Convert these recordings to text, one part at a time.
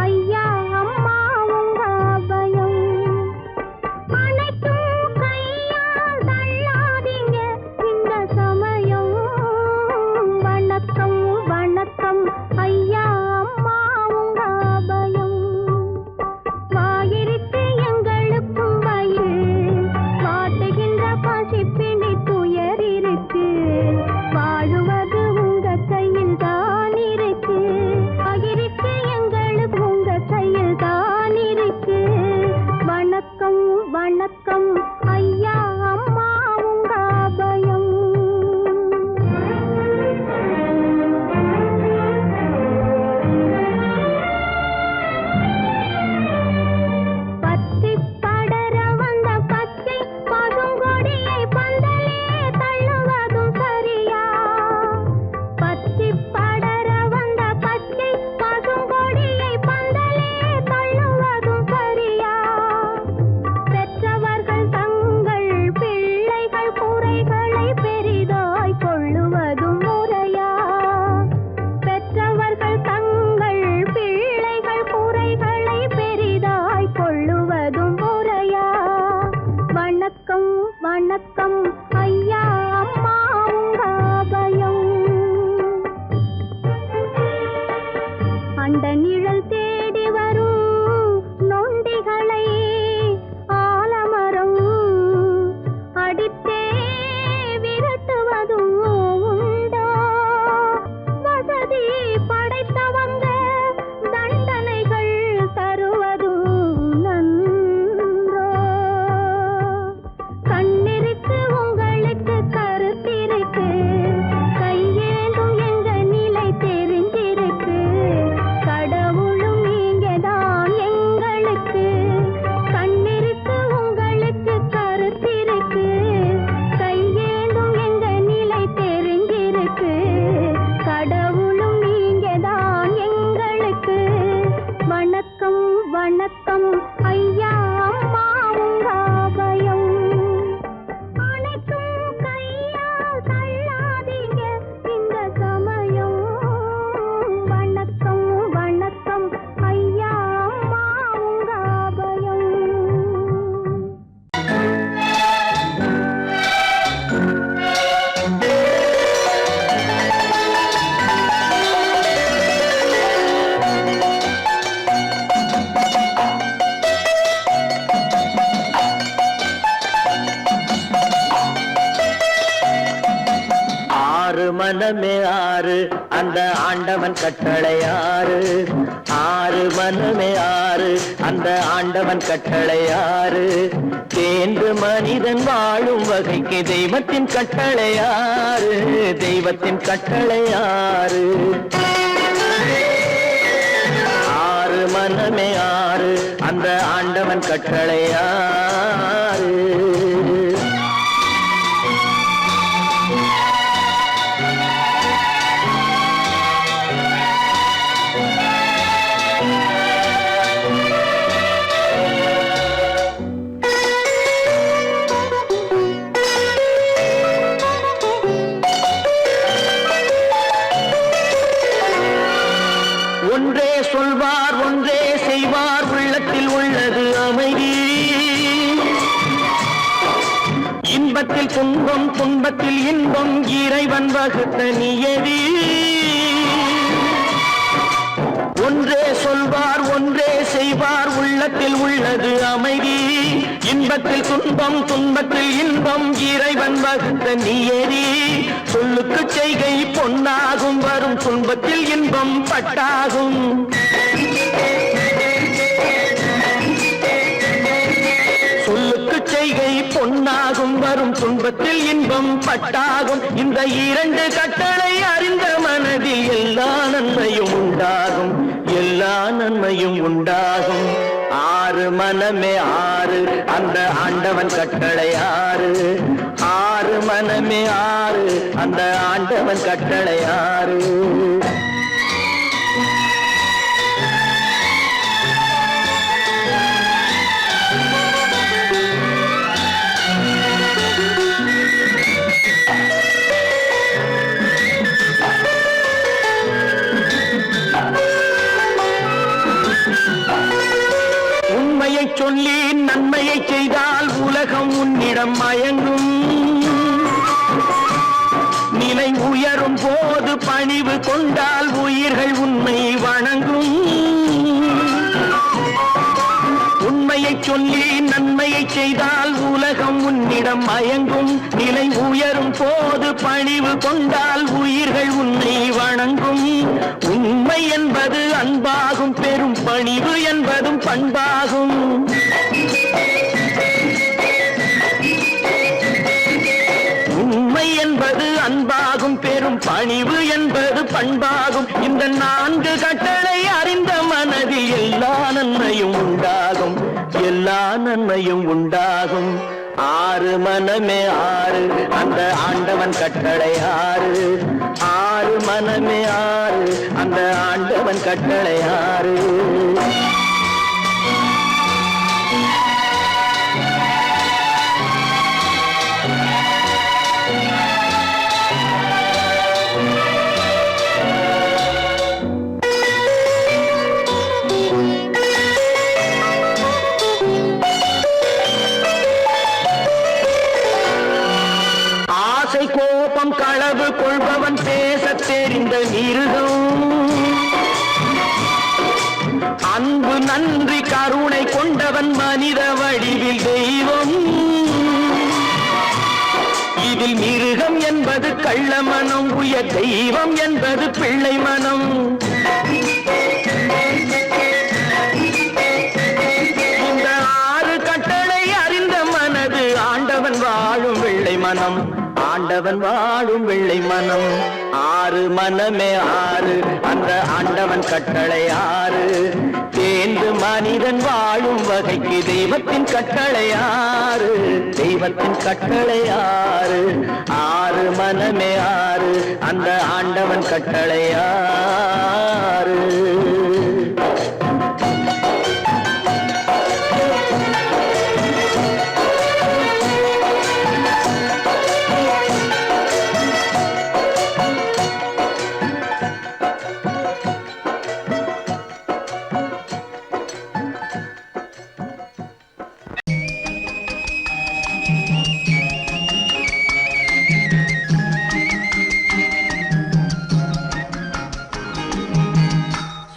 ஐயா அம்மா உங்க அபயம். அனைத்தும் கையால் தள்ளாதீங்க இந்த சமயம். வணக்கம் வணக்கம் ஐயா அம்மா உங்க அபயம். வாயிருக்கு எங்களுக்கும் வயிறு வாட்டுகின்ற பசிப்பிணி துயர் இருக்கு. வாழுவது உங்க கையில் தான் இருக்கு. வாயிருக்கு எங்களுக்கு உங்க கையில் தான் இருக்கு. வணக்கம் வணக்கம் ஐயா அம்மா உங்க அபயம். பத்தி படர வந்த பச்சை பசுங்கொடியை பந்தலே தள்ளுவதும் சரியா? பத்தி படர வந்த பச்சை பசுங்கொடியை பந்தலே தள்ளுவதும் சரியா? பெற்றவர்கள் தங்கள் பிள்ளைகள் குறைகளை பெரிதாய் கொள்ளுவதும் முறையா? பெற்றவர்கள் தங்கள் பிள்ளைகள் குறைகளை பெரிதாய் கொள்ளுவதும் முறையா? வணக்கம் வணக்கம் ஐயா அம்மா உங்க அபயம். அண்ட நிழல் தேடி வரும் நொண்டிகளை ஆலமரம் அடித்தே விரட்டுவதும் உண்டோ? வசதி படைத்தவங்க தண்டனைகள் தருவதும் நன்றோ? கண்ணிருக்கு உங்களுக்கு கருத்திருக்கு. கையேந்தும் எங்க நிலை தெரிஞ்சிருக்கு. கடவுளும் நீங்கதான் எங்களுக்கு. கண்ணிருக்கு உங்களுக்கு கருத்திருக்கு. கையேந்தும் எங்க நிலை தெரிஞ்சிருக்கு. கடவுளும் நீங்கதான் எங்களுக்கு. வணக்கம் வணக்கம் ஐயா அம்மா உங்க அபயம். அனைத்தும் கையால் தள்ளாதீங்க இந்த சமயம். வணக்கம் வணக்கம் ஐயா அம்மா உங்க அபயம். ஆறு மனமே ஆறு அந்த ஆண்டவன் கட்டளை ஆறு. ஆறு மனமே ஆறு அந்த ஆண்டவன் கட்டளை ஆறு. தேர்ந்து மனிதன் வாழும் வகைக்கு தெய்வத்தின் கட்டளை ஆறு. தெய்வத்தின் கட்டளை ஆறு. ஆறு மனமே ஆறு அந்த ஆண்டவன் கட்டளை ஆறு. ஒன்றே சொல்வார் ஒன்றே செய்வார் உள்ளத்தில் உள்ளது அமைதி. இன்பத்தில் துன்பம் துன்பத்தில் இன்பம் இறைவன் வகுத்த நியதி. ஒன்றே சொல்வார் ஒன்றே செய்வார் உள்ளத்தில் உள்ளது அமைதி. இன்பத்தில் துன்பம் துன்பத்தில் இன்பம் இறைவன் வகுத்த நியதி. சொல்லுக்கு செய்கை பொன்னாகும் வரும் துன்பத்தில் இன்பம் பட்டாகும். சொல்லுக்கு செய்கை பொன்னாகும் வரும் துன்பத்தில் இன்பம் பட்டாகும். இந்த இரண்டு கட்டளை அறிந்த மனதில் எல்லா நன்மையும் உண்டாகும். எல்லா நன்மையும் உண்டாகும். ஆறு மனமே ஆறு அந்த ஆண்டவன் கட்டளை ஆறு. ஆறு மனமே ஆறு அந்த ஆண்டவன் கட்டளை ஆறு. சொல்லி நன்மையை செய்தால் உலகம் உன்னிடம் மயங்கும். நிலை உயரும் போது பணிவு கொண்டால் உயிர்கள் உன்னை வணங்கும். உண்மையை சொல்லி நன்மையை செய்தால் உலகம் உன்னிடம் மயங்கும். நிலை உயரும் போது பணிவு கொண்டால் உயிர்கள் உன்னை வணங்கும். உண்மை என்பது அன்பாகும், பெரும் பணிவு என்பதும் பண்பாகும். உண்மை என்பது அன்பாகும், பெரும் பணிவு என்பது பண்பாகும். இந்த 4 கட்டளை அறிந்த மனதில் எல்லா நன்மையும் உண்டாகும், எல்லா நன்மையும் உண்டாகும். 6 மனமே 6 அந்த ஆண்டவன் கட்டளை 6. 6 மனமே 6 அந்த ஆண்டவன் கட்டளை 6. கோபம் களவு கொள்பவன் பேசத் தெரிந்த மிருகம். அன்பு நன்றி கருணை கொண்டவன் மனித வடிவில் தெய்வம். இதில் மிருகம் என்பது கள்ள மனம், உயர் தெய்வம் என்பது பிள்ளை மனம். இந்த 6 கட்டளை அறிந்த மனது ஆண்டவன் வாழும் வெள்ளை மனம், ஆண்டவன் வாழும் வெள்ளை மனம். 6 மனமே 6 அந்த ஆண்டவன் கட்டளை 6. தேர்ந்து மனிதன் வாழும் வகைக்கு தெய்வத்தின் கட்டளை 6, தெய்வத்தின் கட்டளை 6. 6 மனமே 6 அந்த ஆண்டவன் கட்டளை 6.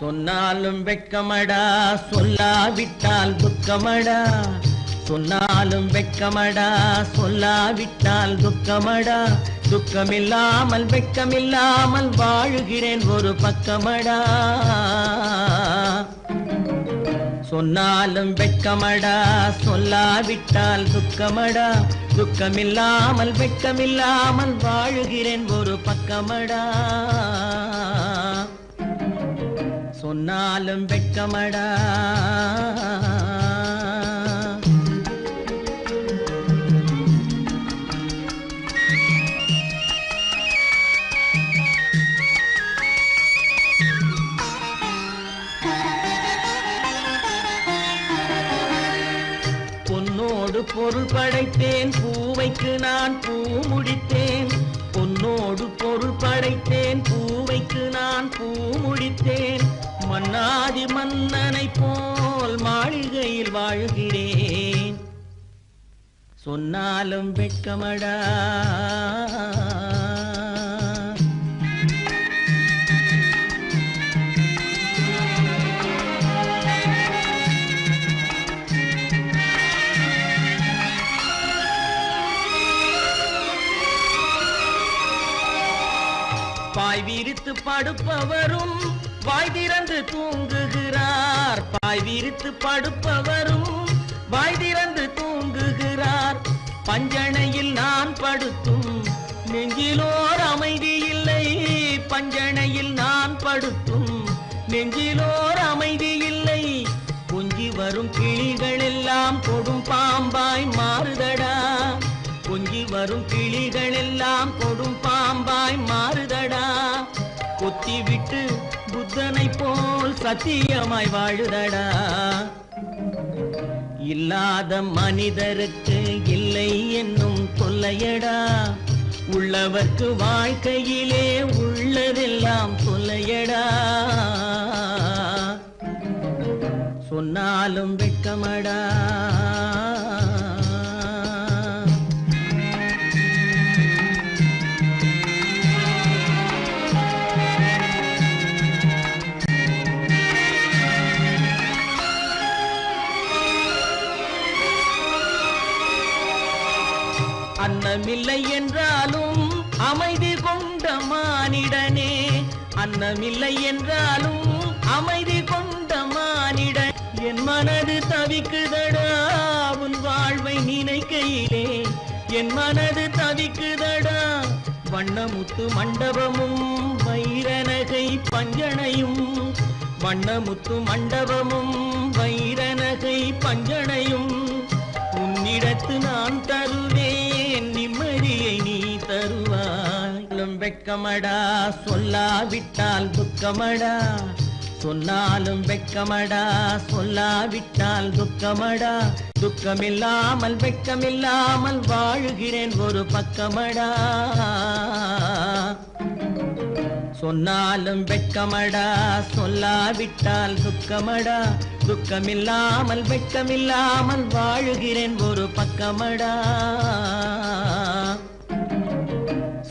சொன்னாலும் வெட்கமடா, சொல்லாவிட்டால் துக்கமடா. சொன்னாலும் வெட்கமடா, சொல்லாவிட்டால் துக்கமடா. துக்கமில்லாமல் வெட்கமில்லாமல் வாழுகிறேன் ஒரு பக்கமடா. சொன்னாலும் வெட்கமடா, சொல்லாவிட்டால் துக்கமடா. துக்கமில்லாமல் வெட்கமில்லாமல் வாழுகிறேன் ஒரு பக்கமடா. சொன்னாலும் வெட்கமடா. பொன்னோடு பொருள் படைத்தேன், பூவைக்கு நான் பூ முடித்தேன். பொன்னோடு பொருள் படைத்தேன், பூவைக்கு நான் பூ முடித்தேன். மன்னாதி மன்னனை போல் மாளிகையில் வாழ்கிறேன். சொன்னாலும் வெட்கமடா. பாய் விரித்து படுப்பவரும் வாய் திறந்து தூங்குகிறார். பாய் விரித்து படுப்பவரும் வாய் திறந்து தூங்குகிறார். பஞ்சணையில் நான் படுத்தும் நெஞ்சிலோர் அமைதி இல்லை. பஞ்சணையில் நான் படுத்தும் நெஞ்சிலோர் அமைதி இல்லை. கொஞ்சி வரும் கிளிகள் எல்லாம் கொடும் பாம்பாய் மாறுதடா. கொஞ்சி வரும் கிளிகள் எல்லாம் கொடும் பாம்பாய் மாறுதடா. கொத்தி விட்டு புத்தனை போல் சத்தியமாய் வாழுதடா. இல்லாத மனிதருக்கு இல்லை என்னும் தொல்லையடா. உள்ளவர்க்கு வாழ்க்கையிலே உள்ளதெல்லாம் தொல்லையடா. சொன்னாலும் வெட்கமடா. அன்னமில்லை என்றாலும் அமைதி கொண்ட மானிடனே, அன்னமில்லை என்றாலும் அமைதி கொண்ட மானிடன். என் மனது தவிக்குதடா உன் வாழ்வை நினைக்கையிலே, என் மனது தவிக்குதடா. வண்ணமுத்து மண்டபமும் வைரநகை பஞ்சனையும், வண்ணமுத்து மண்டபமும் வைரநகை பஞ்சனையும் உன்னிடத்து நான் தருவேன், நிம்மதியை நீ தருவாய். வெட்கமடா சொல்லாவிட்டால் துக்கமடா, சொன்னாலும் வெட்கமடா சொல்லாவிட்டால் துக்கமடா. துக்கமில்லாமல் வெட்கமில்லாமல் வாழுகிறேன் ஒரு பக்கமடா. சொன்னாலும் வெட்கமடா சொல்லாவிட்டால் துக்கமடா. துக்கமில்லாமல் வெட்கமில்லாமல் வாழுகிறேன் ஒரு பக்கமடா.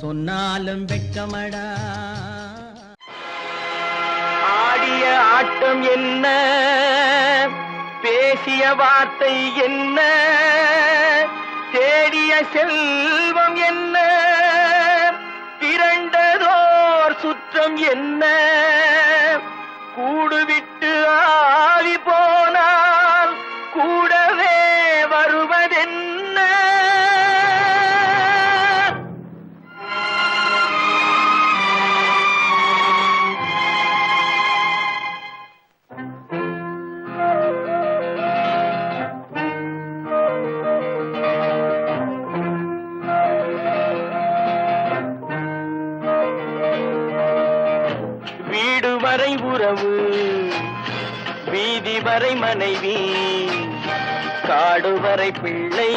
சொன்னாலும் வெட்கமடா. ஆடிய ஆட்டம் என்ன, பேசிய வார்த்தை என்ன, தேடிய செல்வம் என்ன, திரண்டதோர் சுற்றம் என்ன, கூடுவிட்டு ஆவி போனால் கூடவே வருவதென்ன. வீடு வரை உறவு, வீதி வரை மனைவி, காடு வரை பிள்ளை,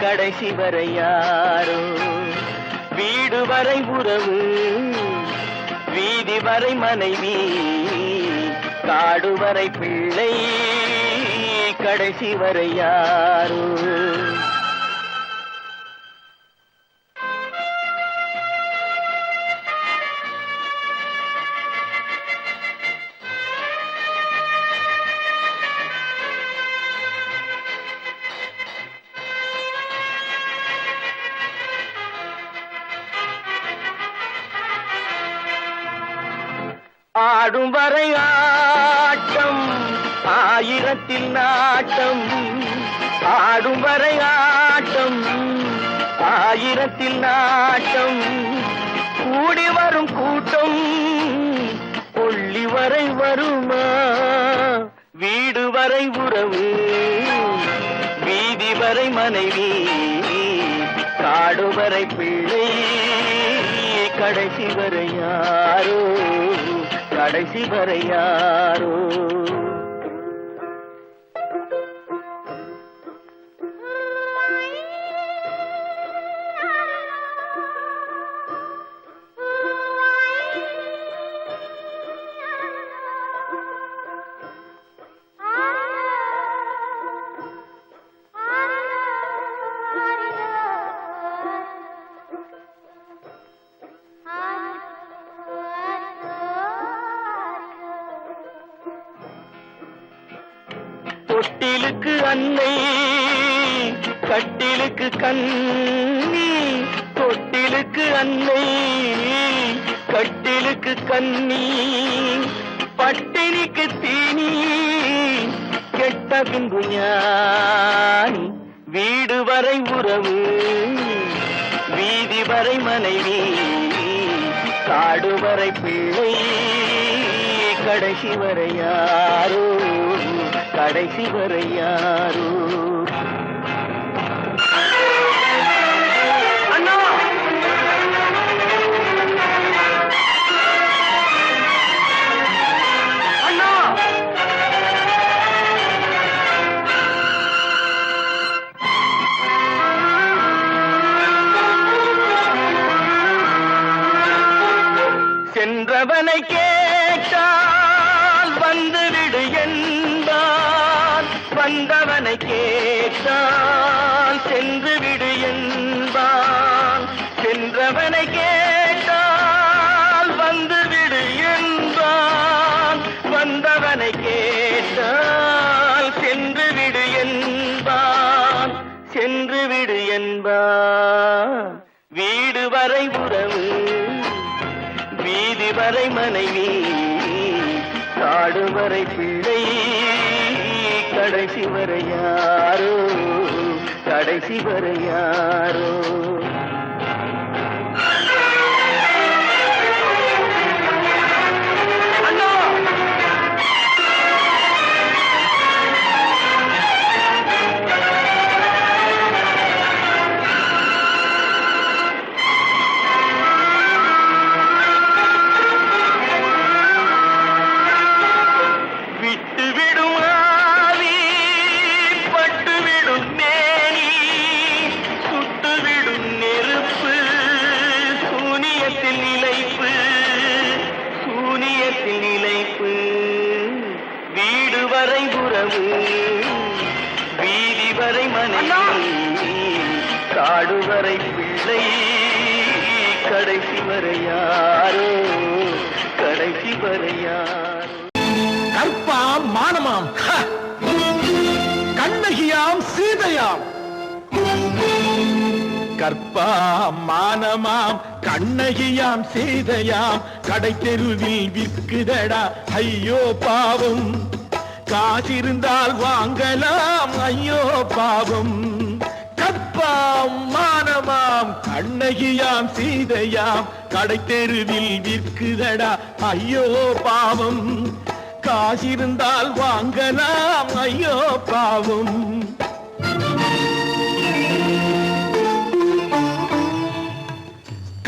கடைசி வரை யாரோ. வீடு வரை உறவு, வீதி வரை மனைவி, காடு வரை பிள்ளை, கடைசி வரை யாரோ. ஆடும் வரை ஆட்டம் ஆயிரத்தில் நாட்டம், ஆடும் வரை ஆட்டம் ஆயிரத்தில் நாட்டம், கூடி வரும் கூட்டம் கொள்ளி வரை வருமா. வீடு வரை உறவு, வீதி வரை மனைவி, காடு வரை பிள்ளை, கடைசி வரை யாரோ, கடைசி வரை யாரோ. தொட்டிலுக்கு அன்னை, கட்டிலுக்கு கண்ணி, தொட்டிலுக்கு அன்னை, கட்டிலுக்கு கண்ணி, பட்டினிக்கு தீனி, கெட்ட பின்பு ஞானி. வீடு வரை உறவு, வீதி வரை மனைவி, காடு வரை பிள்ளை, கடைசி வரை யாரோ, கடைசி வரை யாரோ. அண்ணா அண்ணா சென்றவனை கேட்டால் வந்துவிடு என்ன, சென்றவனை கேட்டால் சென்று விடு என்பான். சென்றவனை கேட்டால் வந்து விடு என்பான். வந்தவனை கேட்டால் சென்று விடு என்பான். சென்று விடு என்பான். வீடு வரை உறவு, வீதி வரை மனைவி, காடு வரை பிள்ளை, கடைசி வரை யாரோ, கடைசி வரை யாரோ. வீடு வரை உறவு, வீதி வரை மனைவி, காடு வரை பிள்ளை, கடைசி வரை யாரோ, கடைசி வரை யாரோ. கற்பாம் மானமாம், கண்ணகியாம் சீதையாம். கற்பாம் மானமாம், கண்ணகியாம் சீதையாம், கடை தெருவில் விற்குதடா ஐயோ பாவம். காசிருந்தால் வாங்கலாம் ஐயோ பாவம். கற்பாம் மானமாம், கண்ணகியாம் சீதையாம், கடை தெருவில் விற்குதடா ஐயோ பாவம். காசிருந்தால் வாங்கலாம் ஐயோ பாவம்.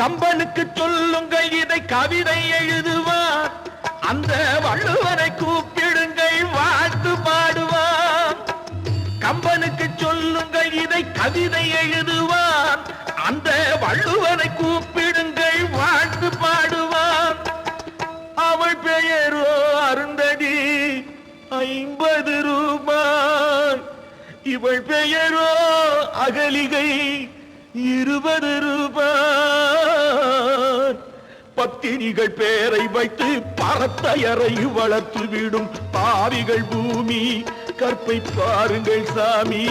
கம்பனுக்கு சொல்லுங்கள் இதை கவிதை எழுதுவார். அந்த வள்ளுவனை கூப்பிடுங்கள் வாழ்த்து பாடுவார். கம்பனுக்கு சொல்லுங்கள் இதை கவிதை எழுதுவார். அந்த வள்ளுவனை கூப்பிடுங்கள் வாழ்த்து பாடுவார். அவள் பெயரோ அருந்ததி 50 ரூபாய். இவள் பெயரோ அகலிகை 20 ரூபாய். பத்தினிகள் பேரை வைத்து பரத்தையறை வளர்த்து விடும் பாவிகள் பூமி. கற்பை பாருங்கள் சாமி.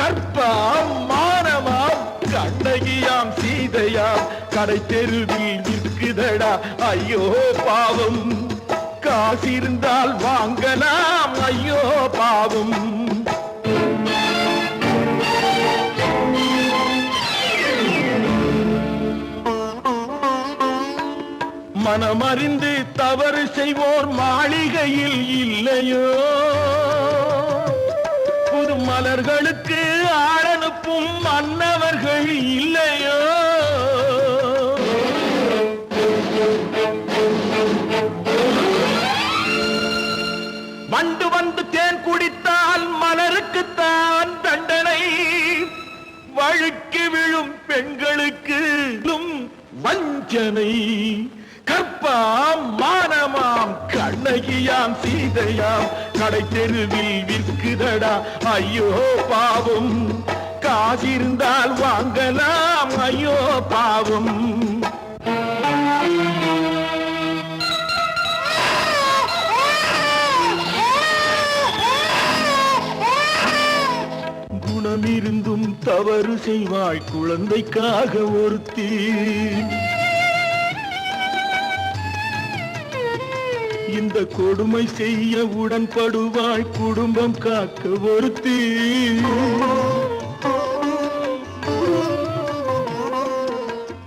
கற்பாம் மானமாம், கண்ணகியாம் சீதையாம், கடை தெருவில் விற்குதடா ஐயோ பாவம். காசிருந்தால் வாங்கலாம் ஐயோ பாவம். மனமறிந்து தவறு செய்வோர் மாளிகையில் இல்லையோ. புது மலர்களுக்கு ஆளனுப்பும் மன்னவர்கள் இல்லையோ. வண்டு வந்து தேன் குடித்தால் மலருக்குத்தான் தண்டனை. வழுக்கி விழும் பெண்களுக்கு வஞ்சனை. கற்பாம் மானமாம், கண்ணகியாம் சீதையாம், கடை தெருவில் விற்குதடா ஐயோ பாவம். காசிருந்தால் வாங்கலாம் ஐயோ பாவம். குணமிருந்தும் தவறு செய்வாய் குழந்தைக்காக ஒருத்தி. இந்த கொடுமை செய்ய உடன்படுவாய் குடும்பம் காக்க ஒருத்தி.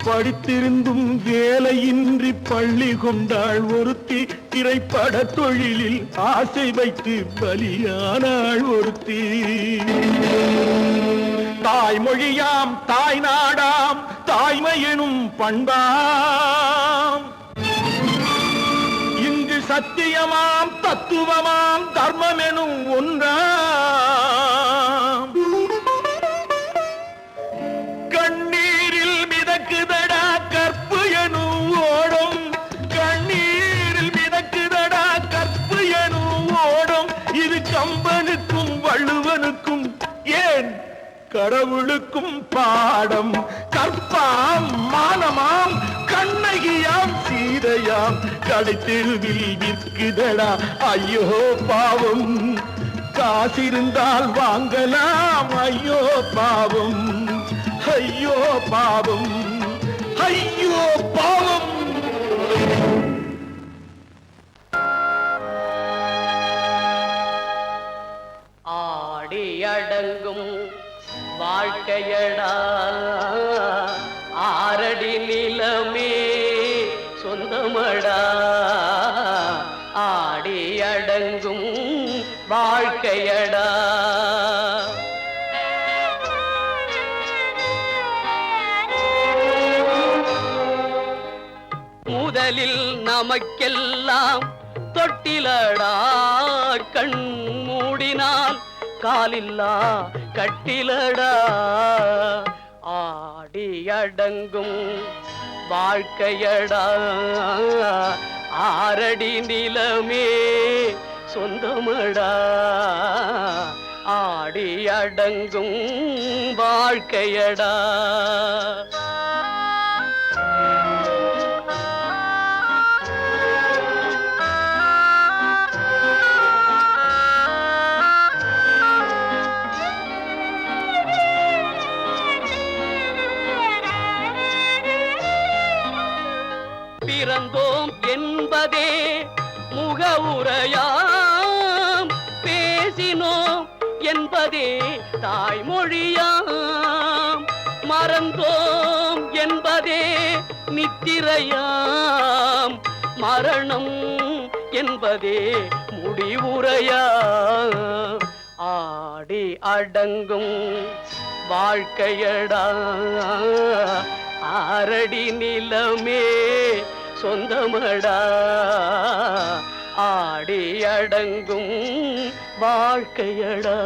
படித்திருந்தும் வேலையின்றி பள்ளி கொண்டாள் ஒருத்தி. திரைப்பட தொழிலில் ஆசை வைத்து பலியானாள் ஒருத்தி. தாய்மொழியாம், தாய் நாடாம், தாய்மை எனும் பண்பாம். இங்கு சத்தியமாம், தத்துவமாம், தர்மம் எனும் ஒன்றாம். கண்ணீரில் மிதக்குதடா கற்பு எனும் ஓடும். கண்ணீரில் மிதக்குதடா கற்பு எனும் ஓடும். இது கம்பனுக்கும் வள்ளுவனுக்கும் கடவுளுக்கும் பாடம். கற்பாம் மானமாம் கண்ணகியாம் சீதையாம் கடைத்தெருவில் விற்குதடா ஐயோ பாவம். காசிருந்தால் வாங்கலாம் ஐயோ பாவம், ஐயோ பாவம், ஐயோ பாவம். ஆடி அடங்கும் வாழ்க்கையடா ஆரடி நிலமே சொந்தமடா. ஆடி அடங்கும் வாழ்க்கையடா. முதலில் நமக்கெல்லாம் தொட்டிலடா கண் மூடினால் காலில்லா கட்டிலடா. ஆடி அடங்கும் வாழ்க்கையடா ஆரடி நிலமே சொந்தமடா. ஆடி அடங்கும் வாழ்க்கையடா. பிறந்தோம் என்பதே முகவுரையாம், பேசினோம் என்பதே தாய்மொழியாம், மறந்தோம் என்பதே நித்திரையாம், மரணம் என்பதே முடிவுரையாம். ஆடி அடங்கும் வாழ்க்கையடா ஆரடி நிலமே சொந்தமடா. ஆடி அடங்கும் வாழ்க்கையடா.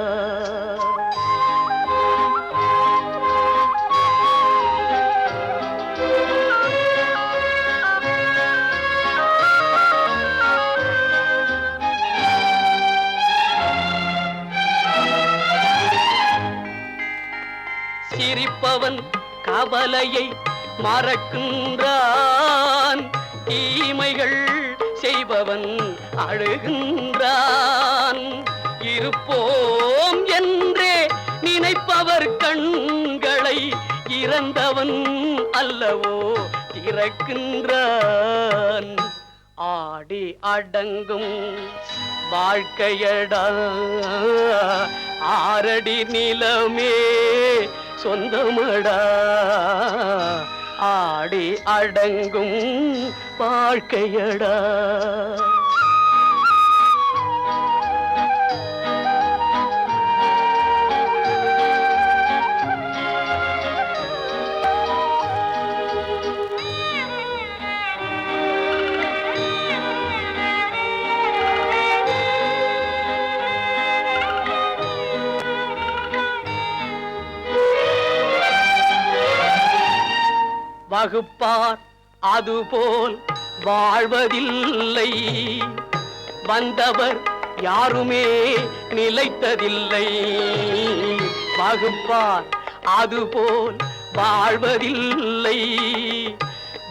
சிரிப்பவன் கவலையை மறக்கின்றான், தீமைகள் செய்பவன் அழுகின்றான். இருப்போம் என்றே நினைப்பவர் கண்களை இறந்தவன் அல்லவோ திறக்கின்றான். ஆடி அடங்கும் வாழ்க்கையடா ஆரடி நிலமே சொந்தமடா. ஆடி அடங்கும் வாழ்க்கையடா. வகுப்பார் அதுபோல் வாழ்வதில்லை, வந்தவர் யாருமே நிலைத்ததில்லை. வகுப்பார் அதுபோல் வாழ்வதில்லை,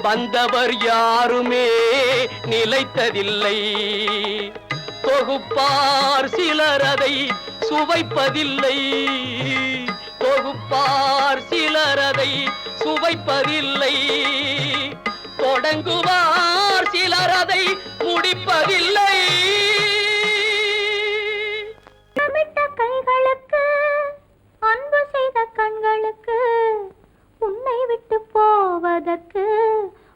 வந்தவர் யாருமே நிலைத்ததில்லை. தொகுப்பார் சிலர் அதை சுவைப்பதில்லை, தொகுப்பார் சிலர் அதை சுவைப்பதில்லை. தொடங்குவார் சிலர் அதை முடிப்பதில்லை. கைகளுக்கு அன்பு செய்த கண்களுக்கு உன்னை விட்டு போவதற்கு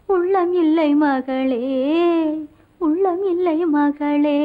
உள்ளம் இல்லை மகளே, உள்ளம் இல்லை மகளே.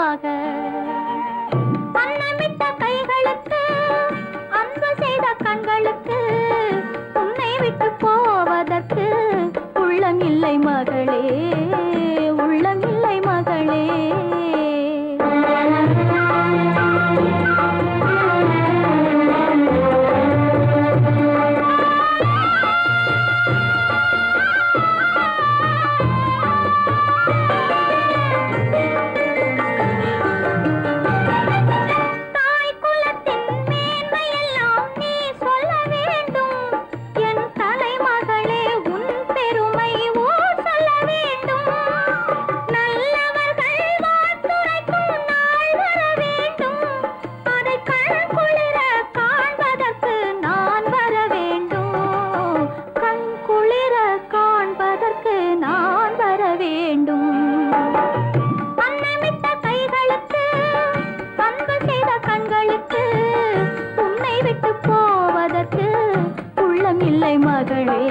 உனக்காக. அன்னமிட்ட கைகளுக்கு அன்பு செய்த கண்களுக்கு உன்னை விட்டு போவதற்கு உள்ளம் இல்லை மகளே, உள்ளம் இல்லை மகளே. இல்லை மகளே,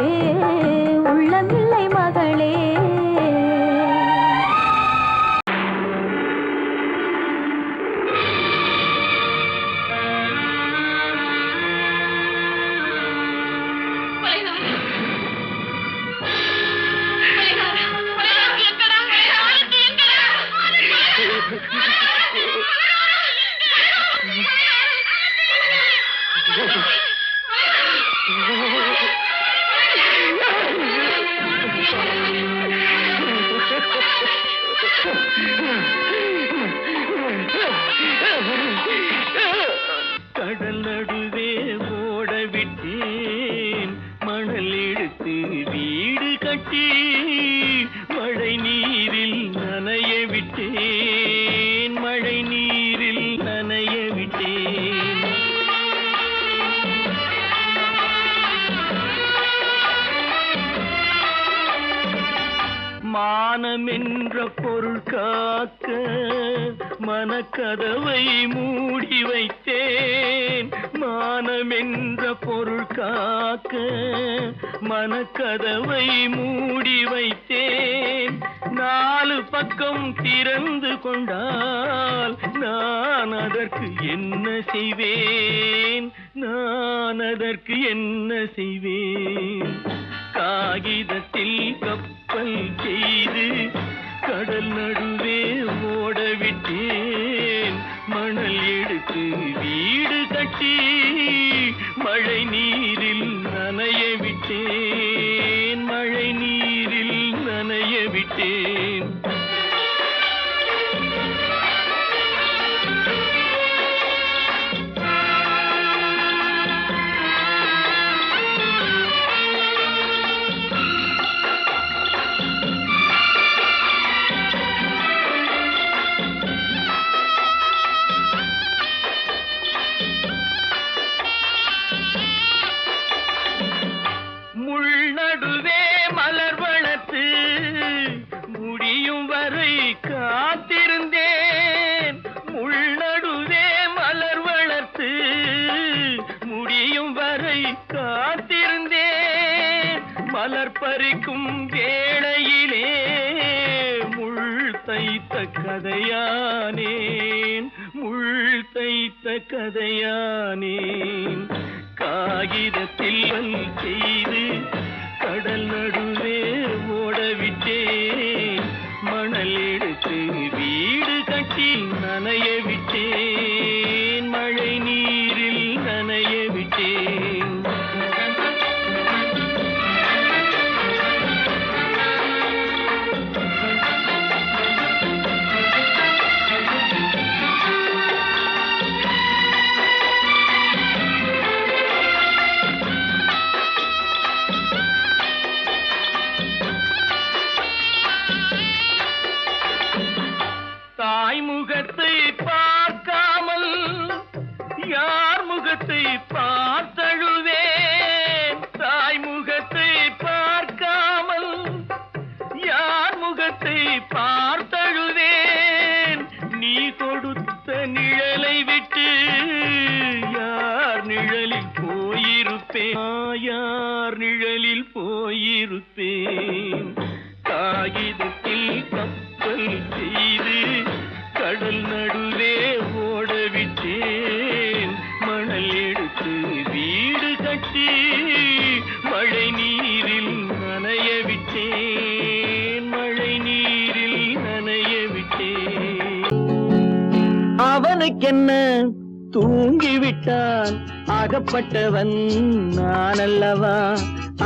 உள்ளமில்லை மகளே. கடல் நடுவே ஓட விட்டேன், மணல் எடுத்து வீடு கட்டி மழை நீரில் நனைய விட்டேன், மழை நீரில் நனைய விட்டேன். மானம் என்ற பொருள் காக்க மனக்கதவை மூடி வைத்தேன், மானம் என்ற பொருள் காக்க மனக்கதவை மூடி வைத்தேன். 4 பக்கம் திறந்து கொண்டால் நான் அதற்கு என்ன செய்வேன், நான் அதற்கு என்ன செய்வேன். காகிதத்தில் கப்பல் செய்து கடல் நடுவே ஓட விட்டேன், மணல் எடுத்து வீடு கட்டி மழை நீரில் நனைய விட்டேன், மழை நீரில் நனைய விட்டேன். முடியும் வரை காத்திருந்தேன், முள்நடுவே மலர் வளர்த்து முடியும் வரை காத்திருந்தேன். மலர் பறிக்கும் வேளையிலே முள் தைத்த கதையானேன், முள் தைத்த கதையானேன். காகிதத்தில் செய்து கடல் நடுவே ஓட விட்டேன், மணல் எடுத்து வீடு கட்டி நனைய விட்டேன், மழை நீரில் நனைய விட்டேன். முகத்தை பார்க்காமல் யார் முகத்தை பார்த்தழுவேன், தாய் முகத்தை பார்க்காமல் யார் முகத்தை பார்த்தழுவேன். நீ கொடுத்த நிழலை விட்டு யார் நிழலில் போயிருப்பேன், யார் நிழலில் போயிருப்பேன். காகிதத்தில் கப்பல் செய்து கடல் நடுவே ஓட விட்டேன் மணல் எடுத்து வீடு கட்டி மழை நீரில் நனைய விட்டேன் மழை நீரில் நனைய விட்டேன். அவனுக்கென்ன தூங்கிவிட்டான் அகப்பட்டவன் நான் அல்லவா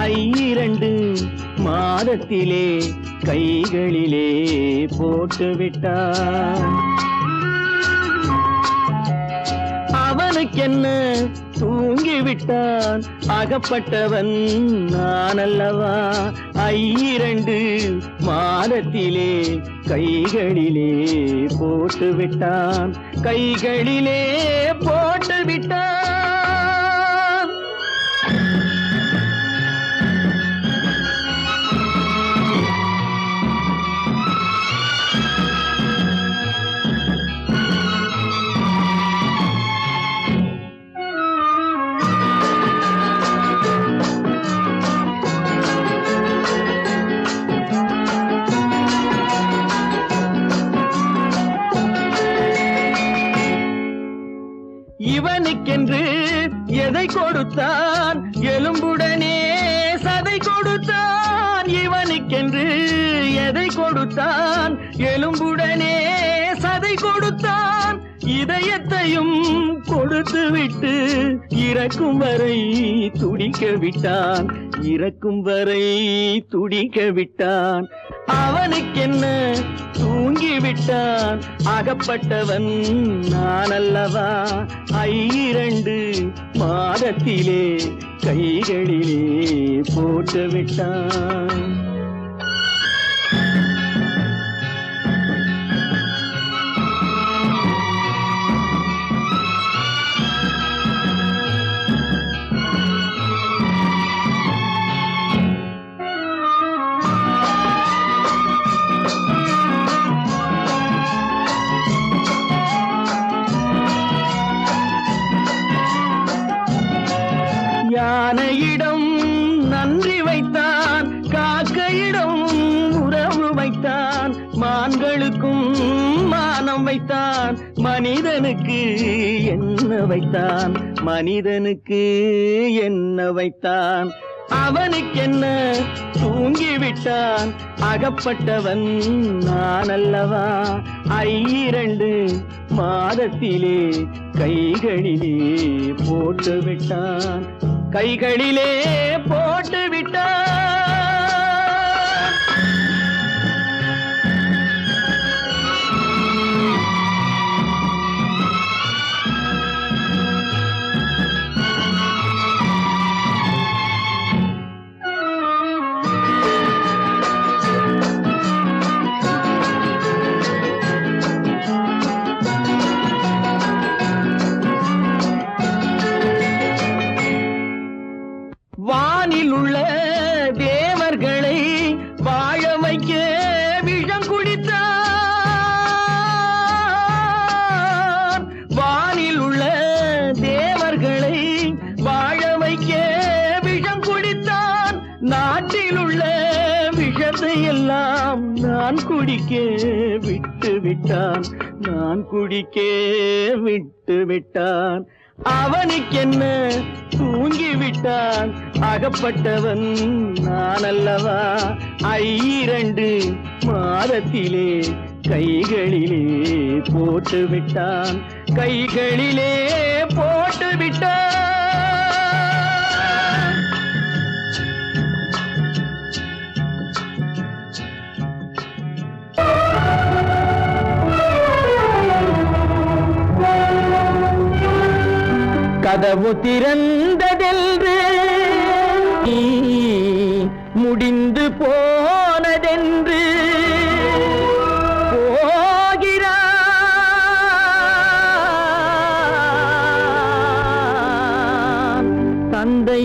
2 மாதத்திலே கைகளிலே போட்டு விட்டான். அவனுக்கென்ன தூங்கிவிட்டான் அகப்பட்டவன் நான் அல்லவா 2 மாதத்திலே கைகளிலே போட்டு விட்டான் கைகளிலே போட்டு விட்டான். இவனுக்கென்று எதை கொடுத்தான் எலும்புடனே சதை கொடுத்தான். இவனுக்கென்று எதை கொடுத்தான் எலும்புடனே சதை கொடுத்தான். இதயத்தையும் கொடுத்து விட்டு இறக்கும் வரை துடிக்க விட்டான் இறக்கும் வரை துடிக்க விட்டான். அவனுக்கென்ன தூங்கிவிட்டான் அகப்பட்டவன் நான் அல்லவா 2 மாதத்திலே கைகளிலே போட்டு விட்டான். யானையிடம் நன்றி வைத்தான் காக்கையிடம் உறவு வைத்தான். மான்களுக்கும் மானம் வைத்தான் மனிதனுக்கு என்ன வைத்தான் மனிதனுக்கு என்ன வைத்தான். அவனுக்கென்ன தூங்கிவிட்டான் அகப்பட்டவன் நான் அல்லவா 2 மாதத்திலே கைகளிலே போட்டு விட்டான் கைகளிலே போட்டு விட்டான். வானில் உள்ள தேவர்களை வாழ வைக்க விஷம் குடித்தான். வானில் உள்ள தேவர்களை வாழ வைக்க விஷம் குடித்தான். நாட்டில் உள்ள விஷத்தை எல்லாம் நான் குடிக்க விட்டு விட்டான் நான் குடிக்க விட்டு விட்டான். அவனுக்கென்ன தூங்கிவிட்டான் அகப்பட்டவன் நான் அல்லவா 2 மாதத்திலே கைகளிலே போட்டு விட்டான் கைகளிலே போட்டு விட்டான். கதவு திறந்ததென்று முடிந்து போனதென்று போகிறான் தந்தை.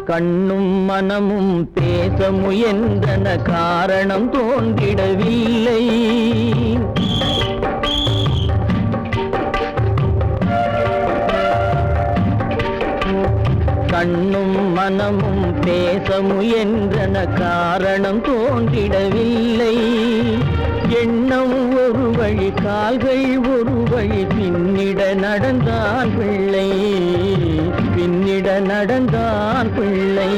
கண்ணும் மனமும் பேச முயன்றன காரணம் தோன்றிடவில்லை. கண்ணும் மனமும் பேச முயன்றன காரணம் தோன்றிடவில்லை. எண்ணம் ஒரு வழி கால்கள் ஒரு வழி பின்னிட நடந்தான் பிள்ளை, பின்னிட நடந்தான் பிள்ளை.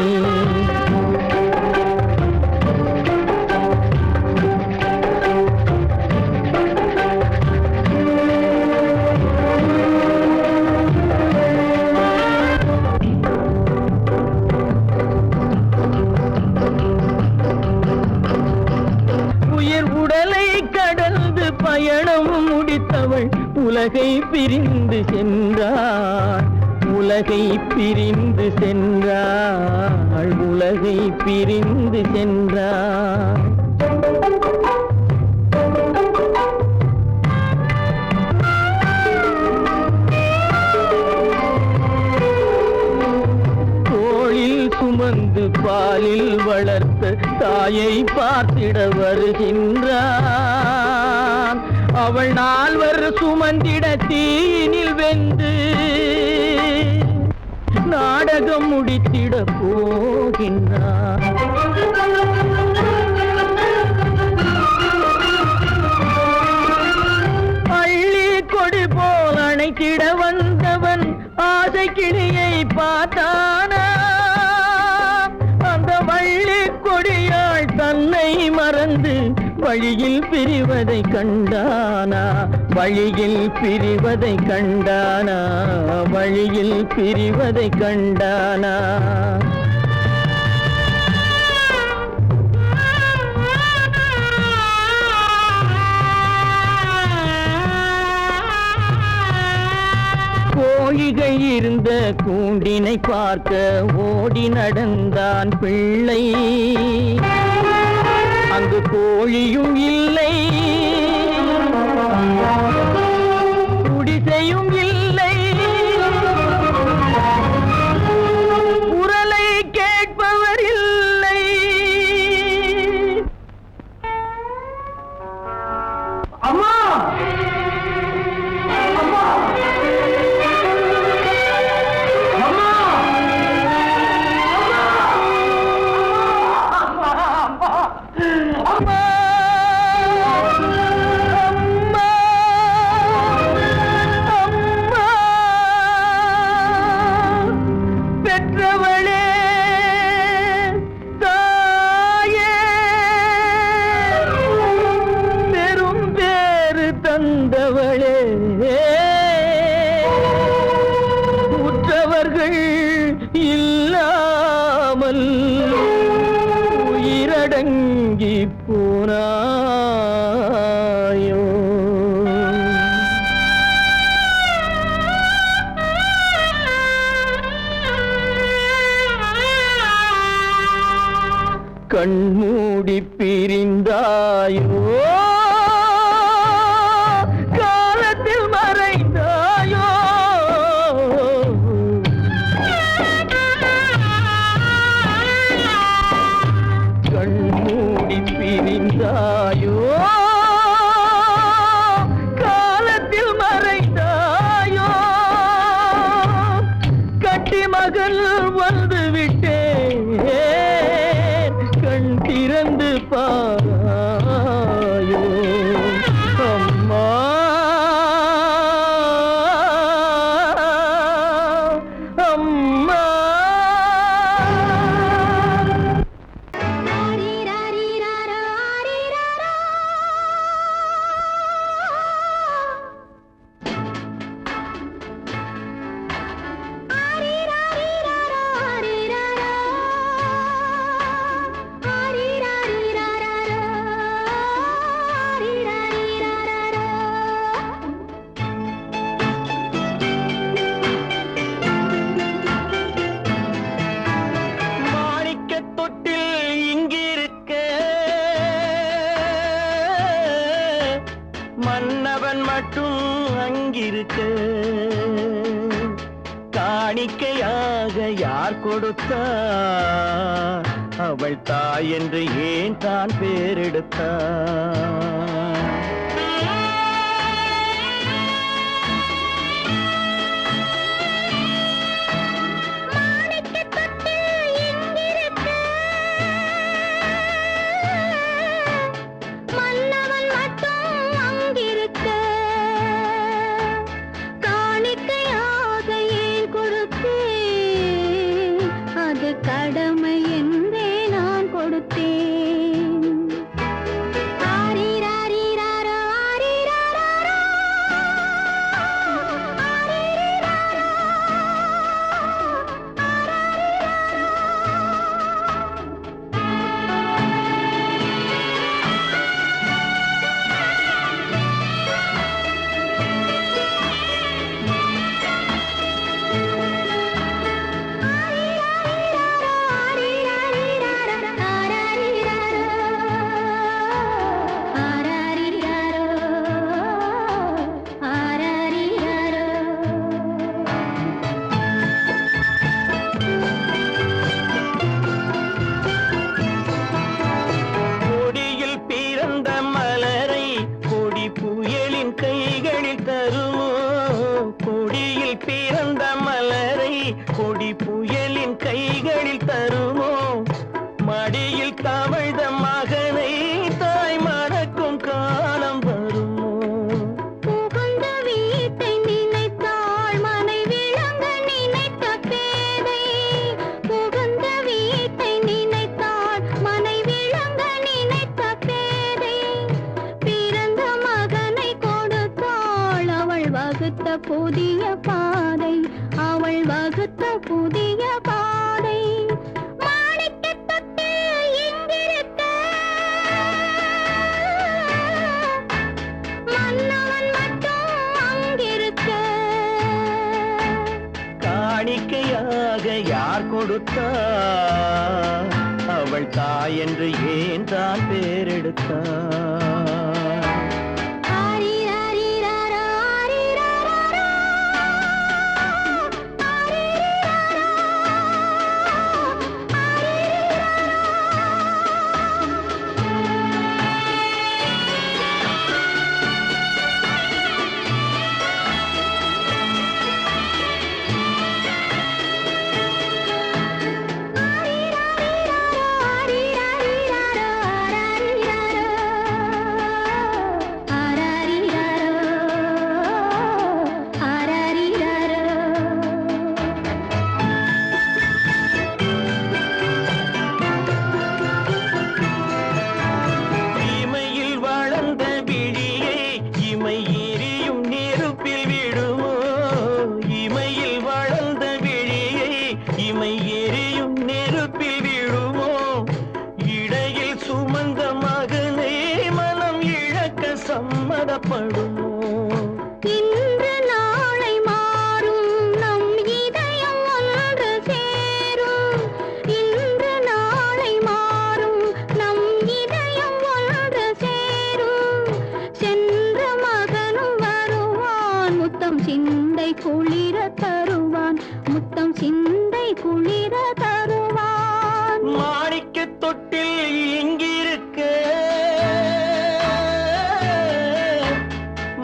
பயணம் முடித்தவள் உலகை பிரிந்து சென்றாள், உலகை பிரிந்து சென்றாள், உலகை பிரிந்து சென்றாள். தோளில் சுமந்து பாலில் வளர்த்த தாயை பார்த்திட வருகின்றான். அவள் 4 சுமந்திட தீனில் வெந்து நாடகம் முடித்திட போகின்றான். அள்ளி கொடி போல் அணைத்திட வந்தவன் ஆசை கிளியை பார்த்தானா, அந்த வள்ளி கொடியாள் தன்னை மறந்து வழியில் பிரிவதை கண்டானா, வழியில் பிரிவதை கண்டானா, வழியில் பிரிவதை கண்டானா. கோழிகள் இருந்த கூண்டினை பார்க்க ஓடி நடந்தான் பிள்ளை. அங்கு கோழியும் இல்லை, குடிசையும் இல்லை, குரலை கேட்பவர் இல்லை. அம்மா அம்மா தந்தவளே, உற்றவர்கள் இல்லாமல் உயிரடங்கி போனாயோ. கண்மூடி பிரிந்தாயோ, பிரிந்தாயோ, காலத்தில் மறைந்தாயோ. கட்டி மகள் வந்து விட்டேன், கண் திறந்து பாராயோ. அம்மா அம்மா. மன்னவன் மட்டும் அங்கிருக்க, காணிக்கையாக யார் கொடுத்தார்? அவள் தாய் என்று ஏன் தான் பேரெடுத்தார்? கடமை என்றே நான் கொடுத்தேன். ஆரிராரிராரோ, ஆரிராராரோ, ஆரிராரோ, பிறந்த மலரை கொடி புயலின் கைகளில் தருமோ? மடியில் தவழ்ந்த மகனை தாய் மறக்கும் காலம் வருமோ? புகுந்த வீட்டை நினைத்தாள் மனை விளங்க நினைத்த பேதை. புகுந்த வீட்டை நினைத்தாள் மனை விளங்க நினைத்த பேதை. பிறந்த மகனை கொடுத்தாள் அவள் வகுத்த புதிய பாதை. அவள் வகுத்த புதிய பாதை. மாணிக்கத் தொட்டில் இங்கிருக்க, மன்னவன் மட்டும் அங்கிருக்க. காணிக்கையாக யார் கொடுத்தார்? அவள் தாய் என்று ஏன் தான் பேரெடுத்தார்? ஆரிராரிராரோ, ஆரிராராரோ, ஆரிராரோ, இமையில் வளர்ந்த விழியை இமை எரியும் நெருப்பில் விடுமோ? இமையில் வளர்ந்த விழியை இமை எரியும் நெருப்பில் விடுமோ? இடையில் சுமந்த மகனை மனம் இழக்க சம்மதப்படுமோ? இன்று நாளை மாறும் நம் இதயம் ஒன்று சேரும். இன்று நாளை மாறும் நம் இதயம் ஒன்று சேரும். சென்ற மகனும் வருவான் முத்தம் சிந்தை குளிர தருவான். முத்தம் சிந்தை குளிர தருவான். மாணிக்கத் தொட்டில் இங்கிருக்க,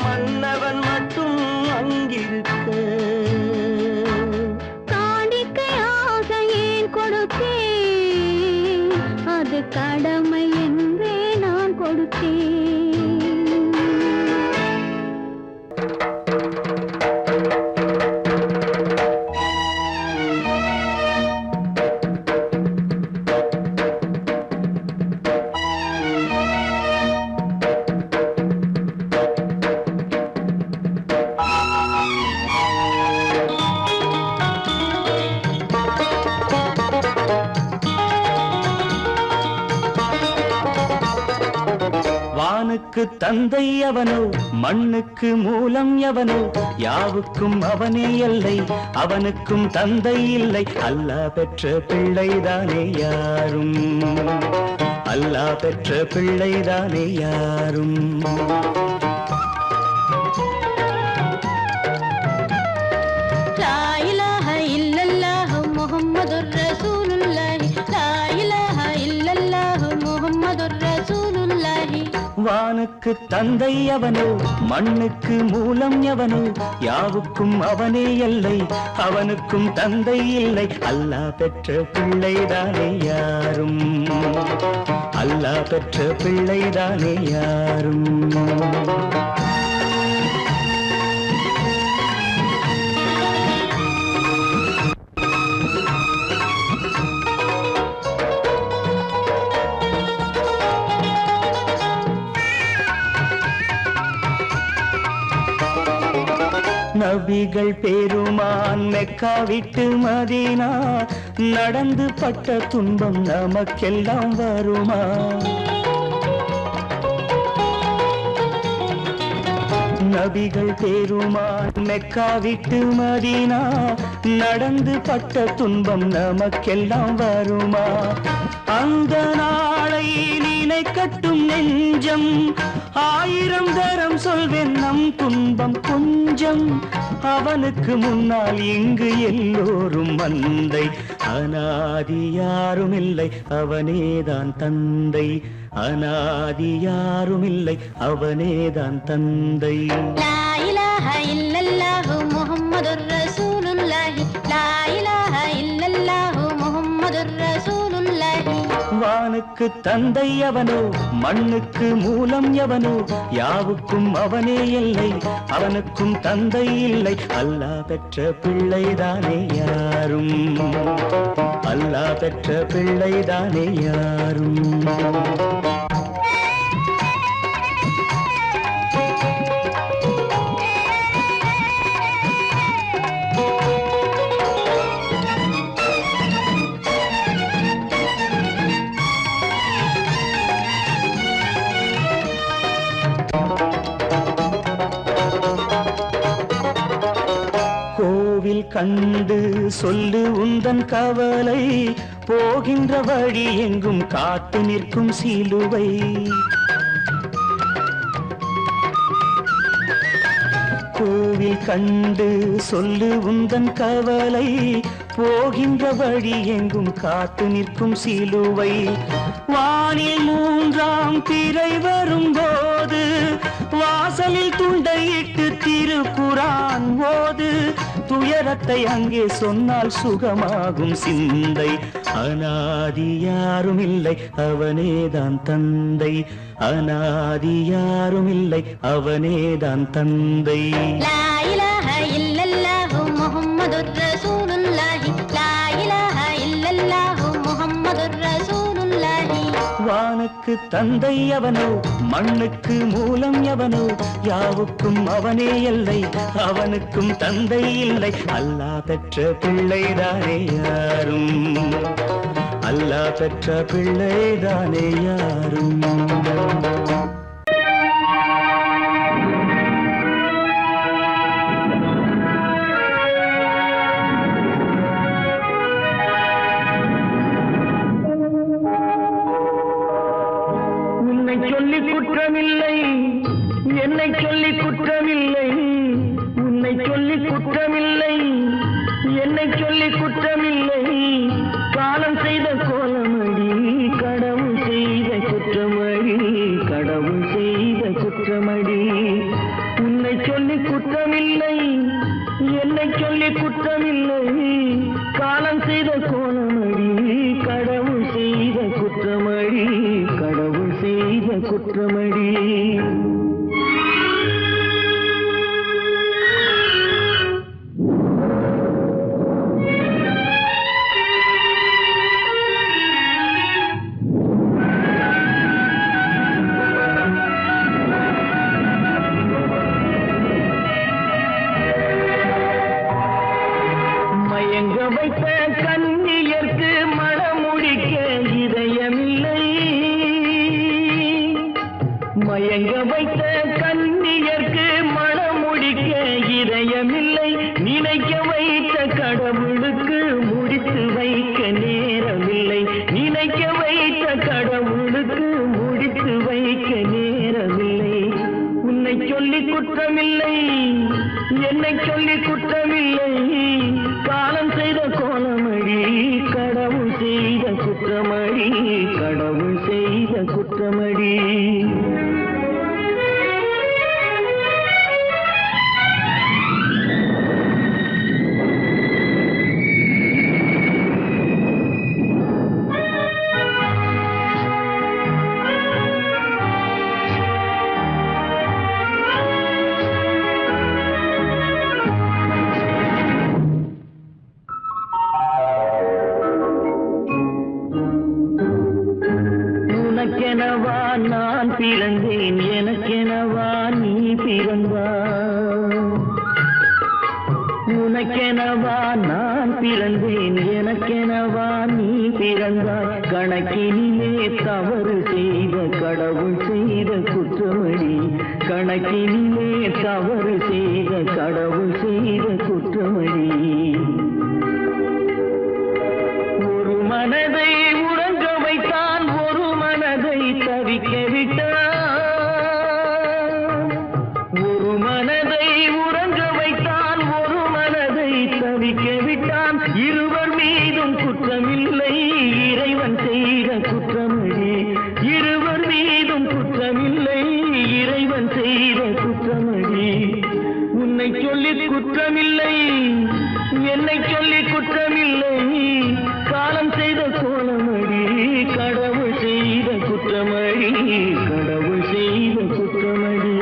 மன்னவன் மட்டும் அங்கிருக்க. காணிக்கையாக ஏன் கொடுத்தேன்? அது கடமை என்றே நான் கொடுத்தேன். வானுக்கு தந்தை அவனோ, மண்ணுக்கு மூலம் எவனோ? யாவுக்கும் அவனே எல்லை, அவனுக்கும் தந்தை இல்லை. அல்லாஹ் பெற்ற பிள்ளைதானே யாரும், அல்லாஹ் பெற்ற பிள்ளைதானே யாரும். லா இலாஹ வானுக்கு தந்தை அவனோ மண்ணுக்கு மூலம் எவனோ யாவுக்கும் அவனே எல்லை அவனுக்கும் தந்தை இல்லை அல்லாஹ் பெற்ற பிள்ளைதானே யாரும் அல்லாஹ் பெற்ற பிள்ளைதானே யாரும் நபிகள் பெருமான் மெக்கா விட்டு மதீனா நடந்து பட்ட துன்பம் நமக்கெல்லாம் வருமா நபிகள் பெருமான் மெக்கா விட்டு மதீனா நடந்து பட்ட துன்பம் நமக்கெல்லாம் வருமா அந்த நாளை நினைக்கட்டும் நெஞ்சம் ஆயிரம் தரம் சொல்வேன் நம் துன்பம் கொஞ்சம் அவனுக்கு முன்னால் இங்கு எல்லோரும் மந்தை அநாதி யாரும் இல்லை அவனேதான் தந்தை அநாதி யாரும் இல்லை அவனேதான் தந்தை லா இலாஹ இல்லல்லாஹு முஹம்மதுர் ரசூலுல்லாஹி லா இலாஹ இல்லல்லாஹு முஹம்மதுர் ரசூலுல்லாஹி வானுக்கு தந்தை அவனோ மண்ணுக்கு மூலம் எவனோ யாவுக்கும் அவனே இல்லை அவனுக்கும் தந்தை இல்லை அல்லாஹ் பெற்ற பிள்ளைதானே யாரும் அல்லாஹ் பெற்ற பிள்ளைதானே யாரும் கண்டு சொல்லு உந்தன் கவலை போகின்ற வழி எங்கும் காத்து நிற்கும் சிலுவை கோவில் கண்டு சொல்லு உந்தன் கவலை போகின்ற வழி எங்கும் காத்து நிற்கும் சிலுவை வானில் மூன்றாம் பிறை வரும்போது வாசலில் துண்டையிட்டு திருக்குரான் ஓது துயரத்தை அங்கே சொன்னால் சுகமாகும் சிந்தை அநாதி யாரும் இல்லை அவனேதான் தந்தை அநாதி யாரும் இல்லை அவனேதான் தந்தை லா இலாஹ இல்லல்லாஹு முஹம்மதுர் ரசூலுல்லாஹி லா இலாஹ இல்லல்லாஹு முஹம்மதுர் ரசூலுல்லாஹி வானுக்கு தந்தை அவனோ மண்ணுக்கு மூலம் எவனோ யாவுக்கும் அவனே இல்லை அவனுக்கும் தந்தை இல்லை அல்லாஹ் பெற்ற பிள்ளைதானே யாரும் அல்லாஹ் பெற்ற பிள்ளைதானே யாரும் என்னை சொல்லி குற்றமில்லை உன்னை சொல்லி குற்றமில்லை என்னை சொல்லி குற்றமில்லை காலம் செய்த கோலமடி கடவுள் செய்த குற்றமடி கடவுள் செய்த குற்றமடி உன்னை சொல்லி குற்றமில்லை என்னை சொல்லி குற்றமில்லை காலம் செய்த கோலமடி கடவுள் செய்த குற்றமடி கடவுள் செய்த குற்றமடி மயங்க வைத்த கன்னியர்க்கு மணமுடிக்க இதயமில்லை நினைக்க வைத்த கடவுளுக்கு முடித்து வைக்க நேரமில்லை நினைக்க வைத்த கடவுளுக்கு முடித்து வைக்க நேரமில்லை உன்னை சொல்லி குற்றமில்லை என்னை சொல்லி குற்றமில்லை காலம் செய்த கோலமடி கடவுள் செய்த குற்றமடி கடவுள் செய்த குற்றமடி பிறந்தாய். உனக்கெனவா நான் பிறந்தேன், எனக்கெனவா நீ பிறந்தாய். கணக்கினிலே தவறு செய்த கடவுள் செய்த குற்றமடி, கணக்கினிலே தவறு செய்த கடவுள் செய்த குற்றமடி. ஒரு மனதை உறங்க வைத்தான், ஒரு மனதை தவிக்க விட்டான். ஒரு மனதை உறங்க வைத்தான், ஒரு மனதை தவிக்க விட்டான். இருவர் மீதும் குற்றமில்லை, இறைவன் செய்த குற்றமடி. இருவர் மீதும் குற்றமில்லை, இறைவன் செய்த குற்றமடி. உன்னை சொல்லி குற்றமில்லை, என்னை சொல்லி குற்றமில்லை, காலம் செய்த கோலமடி. கடவுள் செய்த குற்றமடி, கடவுள் செய்த குற்றமடி.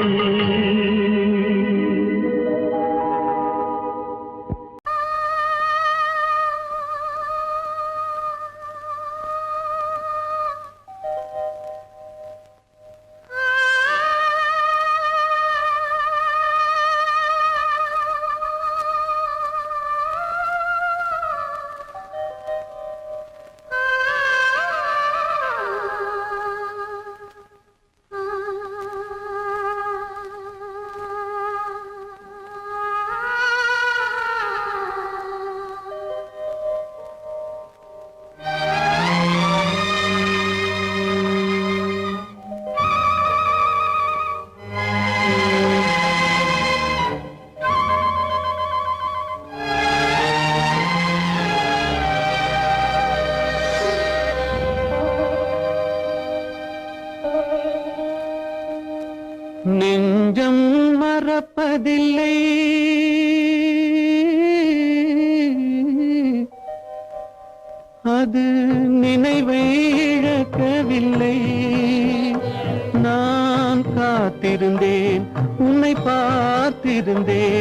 நெஞ்சம் மறப்பதில்லை, அது நினைவை இழக்கவில்லை. நான் காத்திருந்தேன், உன்னை பார்த்திருந்தேன்,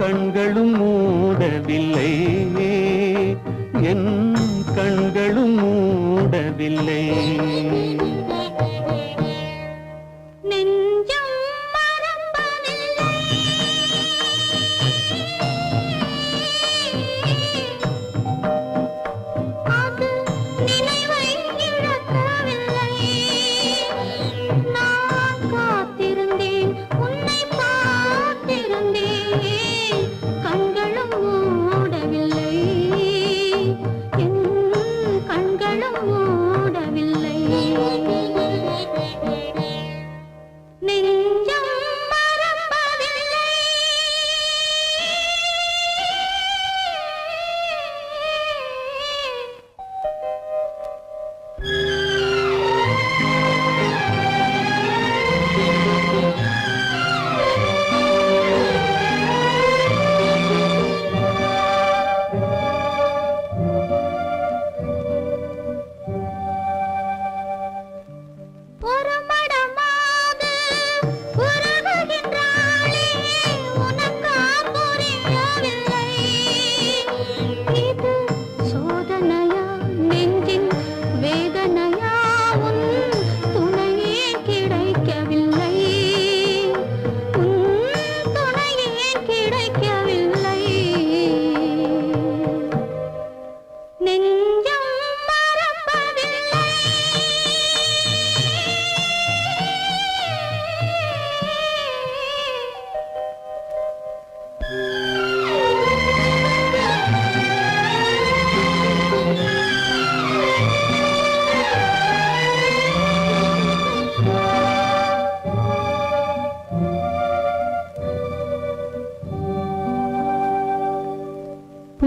கண்களும் மூடவில்லை, என் கண்களும் மூடவில்லை. நெஞ்சம் மறப்பதில்லை, அது நினைவை இழக்கவில்லை. நான் காத்திருந்தேன், உன்னை பார்த்திருந்தேன், கண்களும் மூடவில்லை, என் கண்களும் மூடவில்லை. நெஞ்சம் மறப்பதில்லை. ஒரு மடமாக உருகுகின்றாளே, உனக்கா புரியவில்லை? இது சோதனையா, நெஞ்சின் வேதனையா? உன் துணையே கிடைக்கவில்லை, உன் துணையே கிடைக்கவில்லை. நெஞ்சம் மறப்பதில்லை.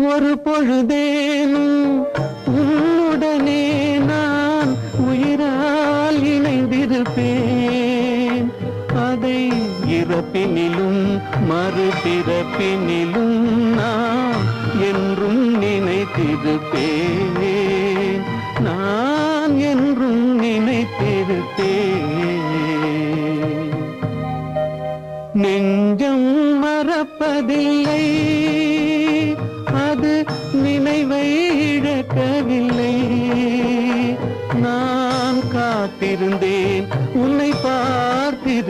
ஒரு பொழுதேனும் உன்னுடனே நான் உயிரால் இணைந்திருப்பேன். அதை இறப்பினிலும் மறுபிறப்பினிலும் நான் என்றும் நினைத்திருப்பேன், நான் என்றும் நினைத்திருப்பேன். நெஞ்சம் மறப்பதில்லை, அது நினைவை இழக்கவில்லை. நான் காத்திருந்தேன், உன்னை பார்த்திருந்தேன்,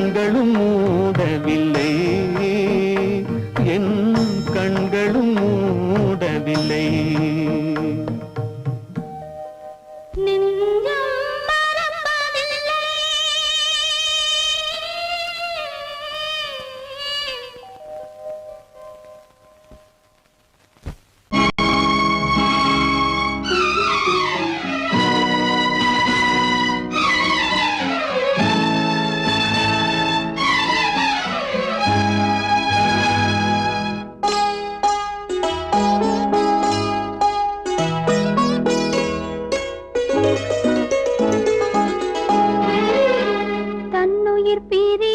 கண்களும் மூடவில்லை, என் கண்களும் மூடவில்லை. நெஞ்சம் மறப்பதில்லை. தன்னுயிர் பிரிய